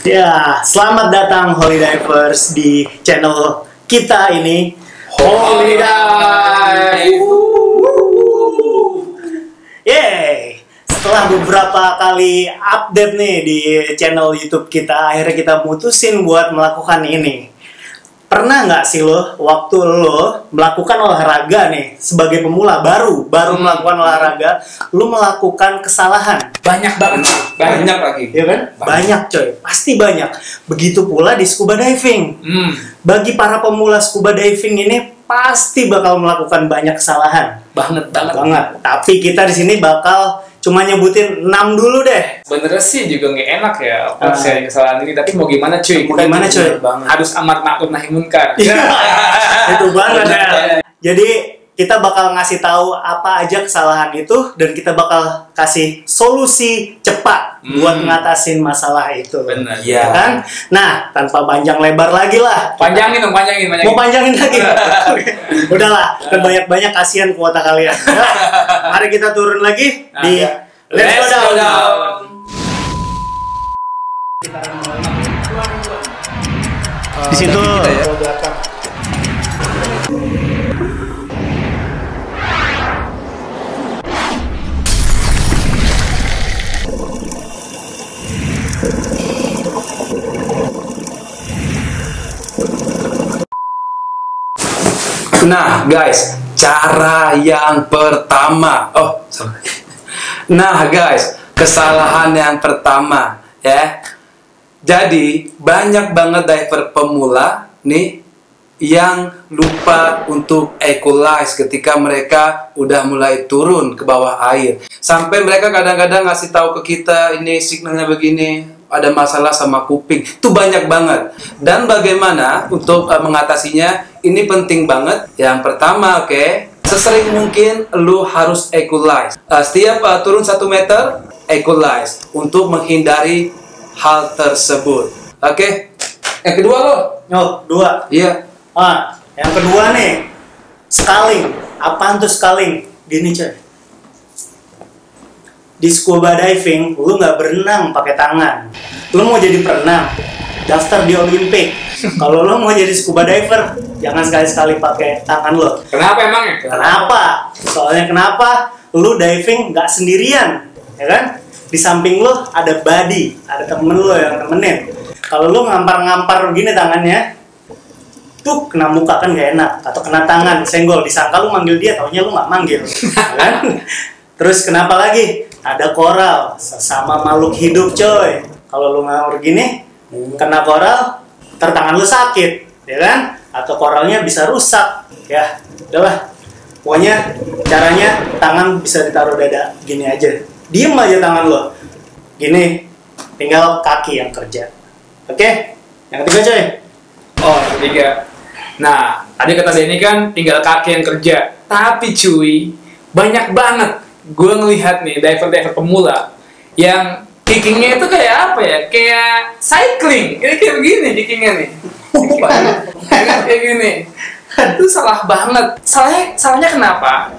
Ya, selamat datang Holy Divers di channel kita ini, Holy Dive. Yeay, setelah beberapa kali update nih di channel YouTube kita, akhirnya kita mutusin buat melakukan ini. Pernah nggak sih lo, waktu lo melakukan olahraga nih, sebagai pemula baru melakukan olahraga, lo melakukan kesalahan? Banyak banget, banyak lagi. Ya kan? Banyak coy, pasti banyak. Begitu pula di scuba diving. Bagi para pemula scuba diving ini pasti bakal melakukan banyak kesalahan. Banget. Tapi kita di sini bakal cuma nyebutin 6 dulu deh. Bener sih juga nggak enak ya sharing kesalahan ini. Tapi mau gimana cuy? Harus amar ma'ruf nahi munkar. Itu banget ya. Jadi kita bakal ngasih tahu apa aja kesalahan itu dan kita bakal kasih solusi cepat buat ngatasin masalah itu. Bener. Ya kan? Nah, tanpa panjang lebar lagi lah. Panjangin. Mau panjangin lagi? Udahlah, banyak-banyak kasihan kuota kalian. Ya, mari kita turun lagi di Let's Go Down. Di situ. Nah guys, cara yang pertama. Nah guys, kesalahan yang pertama ya. Jadi banyak banget diver pemula nih yang lupa untuk equalize ketika mereka udah mulai turun ke bawah air. Sampai mereka kadang-kadang ngasih tahu ke kita, ini signalnya begini, ada masalah sama kuping. Itu banyak banget. Dan bagaimana untuk mengatasinya? Ini penting banget. Yang pertama, sesering mungkin lu harus equalize. Setiap turun 1 meter, equalize untuk menghindari hal tersebut. Yang kedua lo? Dua. Iya. Yang kedua nih, scaling. Apaan tuh scaling? Gini coy. Di scuba diving, lu nggak berenang pakai tangan. Lu mau jadi perenang, daftar di Olimpik. Kalau lu mau jadi scuba diver, jangan sekali-sekali pakai tangan lo. Kenapa emangnya? Kenapa? Soalnya kenapa? Lu diving nggak sendirian, ya kan? Di samping lu ada buddy, ada temen lu yang temenin. Kalau lu ngampar-ngampar begini tangannya, tuh kena muka kan gak enak, atau kena tangan, senggol, disangka lu manggil dia, taunya lu nggak manggil, kan? Terus kenapa lagi? Ada koral, sesama makhluk hidup coy. Kalau lu ngawur gini, kena koral, ntar tangan lu sakit, ya kan? Atau koralnya bisa rusak, ya. Udahlah, pokoknya caranya tangan bisa ditaruh dada, gini aja. Diem aja tangan lo, gini, tinggal kaki yang kerja. Oke? Yang ketiga coy. Yang ketiga. Nah, tadi kata Denny kan tinggal kaki yang kerja. Tapi cuy, banyak banget gue ngelihat nih diver-diver pemula yang kickingnya itu kayak apa ya? Kayak cycling. Kayak begini kickingnya nih. Kayak gini. Itu salah banget. Salahnya kenapa?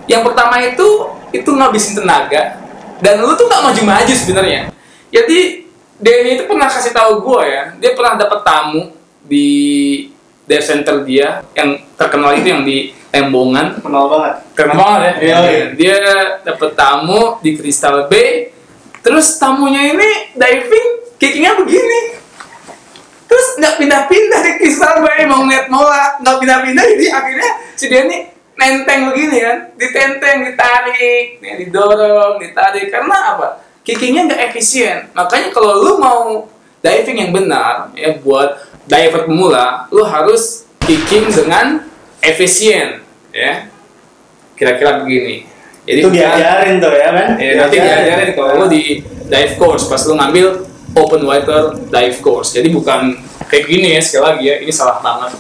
Yang pertama itu ngabisin tenaga dan lu tuh nggak maju-maju sebenarnya. Jadi Denny itu pernah kasih tahu gue ya, dia pernah dapat tamu di dive center dia yang terkenal itu yang di Lembongan. Kenal banget ya. Iya. Dia dapat tamu di Crystal Bay. Terus tamunya ini diving kickingnya begini. Terus nggak pindah-pindah di Crystal Bay, mau ngeliat mola nggak pindah-pindah, jadi akhirnya si Denny nenteng begini kan, ditenteng, ditarik, didorong, ditarik. Karena apa? Kickingnya nggak efisien. Makanya kalau lu mau diving yang benar ya, buat diver pemula, lu harus kicking dengan efisien ya. Kira-kira begini. Jadi itu diajarin tuh ya kan? Nanti diajarin kalau lu di dive course pas lu ngambil open water dive course. Jadi bukan kayak gini ya, sekali lagi ya, ini salah banget.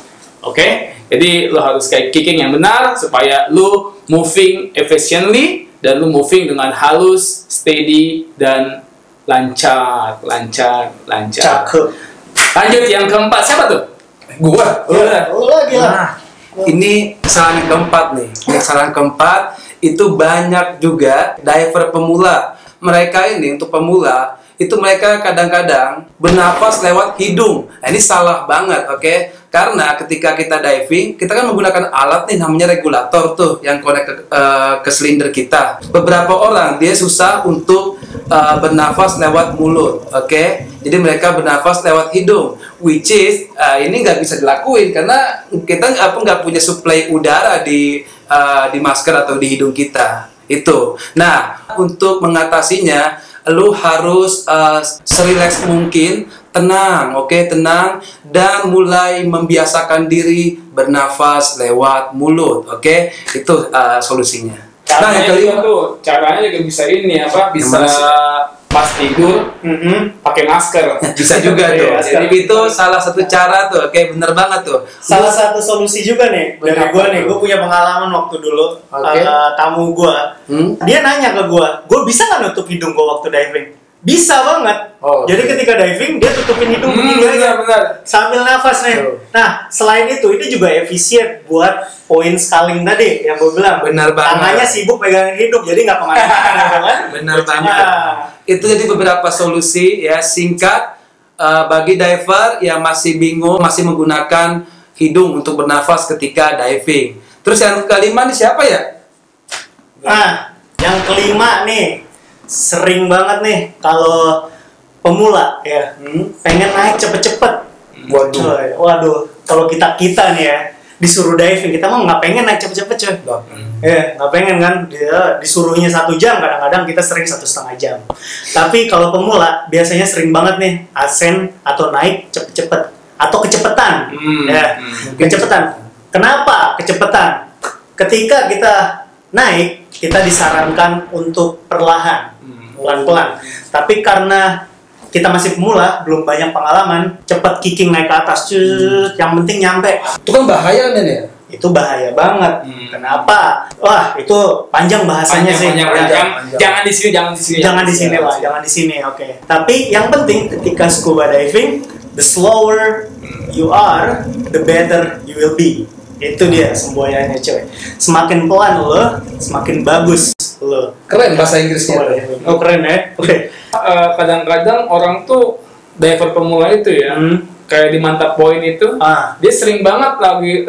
Jadi lu harus kayak kicking yang benar supaya lu moving efficiently dan lu moving dengan halus, steady dan lancar. Cakep. Lanjut yang keempat, siapa tuh? Gua. Lu lagi lah. Nah, ini kesalahan yang keempat nih. Kesalahan keempat itu banyak juga diver pemula mereka ini untuk pemula itu mereka kadang-kadang bernafas lewat hidung. Nah, ini salah banget, oke? Karena ketika kita diving, kita kan menggunakan alat nih namanya regulator tuh yang connect ke silinder kita. Beberapa orang dia susah untuk bernafas lewat mulut, oke? Jadi mereka bernafas lewat hidung, which is ini nggak bisa dilakuin karena kita nggak punya suplai udara di masker atau di hidung kita. Itu. Nah, untuk mengatasinya, lu harus serileks mungkin, tenang, oke, tenang, dan mulai membiasakan diri bernafas lewat mulut, oke, itu solusinya. Caranya juga tuh, caranya juga bisa ini apa? Bisa pas tidur pakai masker. Bisa juga tuh. Jadi itu salah satu cara tuh, oke, bener banget tuh. Salah satu solusi juga nih dari gue nih, gue punya pengalaman waktu dulu tamu gue, dia nanya ke gue bisa nggak nutup hidung gue waktu diving? Bisa banget. Jadi ketika diving dia tutupin hidung begini aja, sambil nafas nih. Nah selain itu juga efisien buat poin scaling tadi yang gue bilang. Benar banget. Tangannya sibuk pegangin hidung, jadi nggak kemana-mana, kan? Benar banget. Itu jadi beberapa solusi ya singkat bagi diver yang masih bingung, masih menggunakan hidung untuk bernafas ketika diving. Terus yang kelima nih siapa ya? Nah, yang kelima nih sering banget nih kalau pemula ya pengen naik cepet-cepet. Waduh, kalau kita nih ya disuruh diving, kita mah nggak pengen naik cepet-cepet coy. Nggak pengen kan, dia disuruhnya 1 jam, kadang-kadang kita sering 1,5 jam. Tapi kalau pemula biasanya sering banget nih ascend atau naik cepet-cepet atau kecepetan. Kecepetan. Kenapa kecepetan? Ketika kita naik, kita disarankan untuk perlahan, pelan-pelan. Tapi karena kita masih pemula, belum banyak pengalaman, cepat kicking naik ke atas, yang penting nyampe. Itu kan bahaya kan ya? Itu bahaya banget. Kenapa? Wah, itu panjang bahasanya sih. Jangan di sini, Jangan di sini, oke. Tapi yang penting ketika scuba diving, the slower you are, the better you will be. Itu dia semboyannya coy. Semakin pelan lo, semakin bagus lo. Keren bahasa Inggrisnya. Oh keren ya. Oke. Kadang-kadang orang tuh diver pemula itu ya, kayak di mantap poin itu, dia sering banget lagi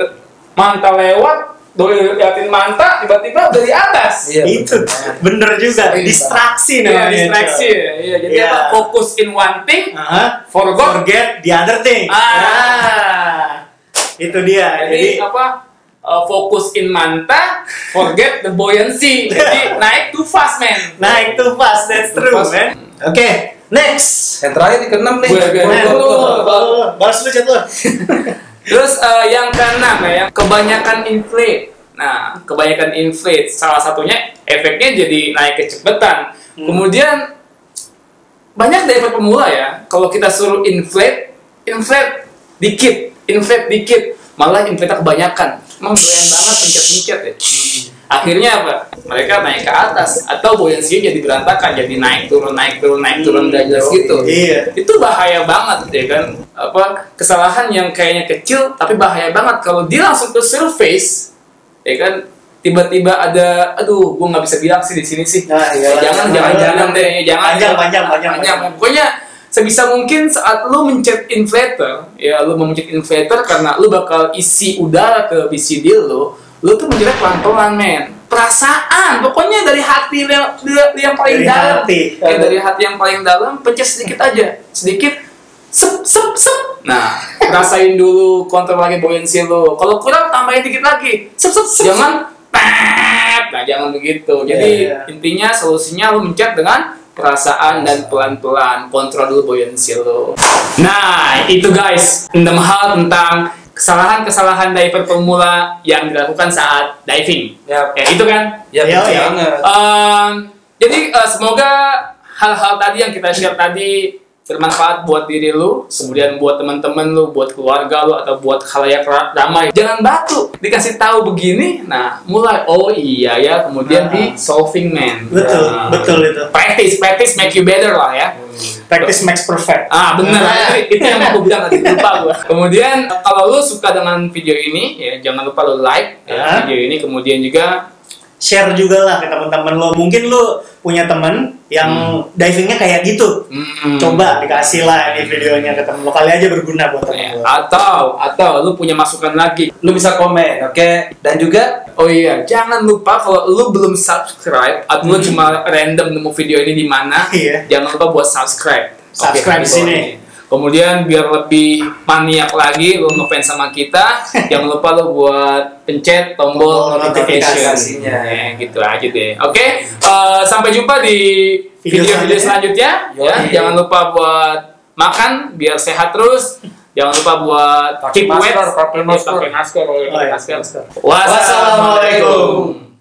manta lewat, doi liatin manta, tiba-tiba udah di atas. Iya, itu bener juga. Distraksi namanya. Distraksi ya. Iya, jadi apa? Fokus in one thing, forget the other thing. Itu dia. Jadi apa? Fokus in manta, forget the buoyancy. Jadi naik too fast, man. Naik too fast, that's true, man. Oke, next. Yang terakhir nih ke-6 nih. Balas lu jatuh. Terus yang ke-6 ya, kebanyakan inflate. Nah, kebanyakan inflate, salah satunya efeknya jadi naik kecepatan. Kemudian banyak diver pemula ya, kalau kita suruh inflate dikit, malah inflate kebanyakan. Emang doyan banget pencet-pencet ya. Akhirnya apa? Mereka naik ke atas atau buoyancy jadi berantakan, jadi naik turun gak jelas gitu. Itu bahaya banget ya kan. Apa kesalahan yang kayaknya kecil tapi bahaya banget kalau dia langsung ke surface, ya kan? Tiba-tiba ada, aduh, gua nggak bisa bilang sih di sini sih. Jangan deh, jangan panjang. Pokoknya sebisa mungkin saat lu mencet inflator, ya lu mencet inflator karena lu bakal isi udara ke BCD lu tuh mencet pelan-pelan, men. Perasaan, pokoknya dari hati yang paling dalam. Dari hati yang paling dalam, pencet sedikit aja. Sedikit, sep. Nah, rasain dulu kontrol lagi buoyancy lu. Kalau kurang, tambahin dikit lagi. Sep. Jangan, nah jangan begitu. Jadi, intinya solusinya lu mencet dengan perasaan dan pelan-pelan kontrol dulu buoyancy lo. Nah, itu guys, 6 hal tentang kesalahan-kesalahan diver pemula yang dilakukan saat diving. Ya itu kan? Ya, banget. Jadi semoga hal-hal tadi yang kita share tadi bermanfaat buat diri lu, kemudian buat teman-teman lu, buat keluarga lu, atau buat khalayak ramai. Jangan batu, dikasih tahu begini, nah mulai, oh iya ya, kemudian di solving, man. Betul itu. Practice make you better lah ya. Practice makes perfect. Benar. Itu yang mau gue bilang tadi, lupa gue. Kemudian kalau lu suka dengan video ini, ya jangan lupa lu like ya, video ini, kemudian juga share juga lah ke teman-teman lo. Mungkin lo punya temen yang divingnya kayak gitu. Coba dikasih lah ini videonya ke temen lo, kali aja berguna buat temen lo. Atau lu punya masukan lagi, Lu bisa komen, oke? Dan juga oh iya, jangan lupa kalau lu belum subscribe atau lu cuma random nemu video ini di mana, Iya. jangan lupa buat subscribe. Subscribe di sini. Kemudian biar lebih maniak lagi lu ngefans sama kita, jangan lupa lu buat pencet tombol Tombol notifikasinya. notifikasinya. Gitu aja deh. Oke, sampai jumpa di Video video-video selanjutnya. Ya, Yoi. jangan lupa buat makan biar sehat terus. Jangan lupa buat Pakai keep masker, wet, pakai masker. pakai masker, Oh, iya. masker. Wassalamualaikum.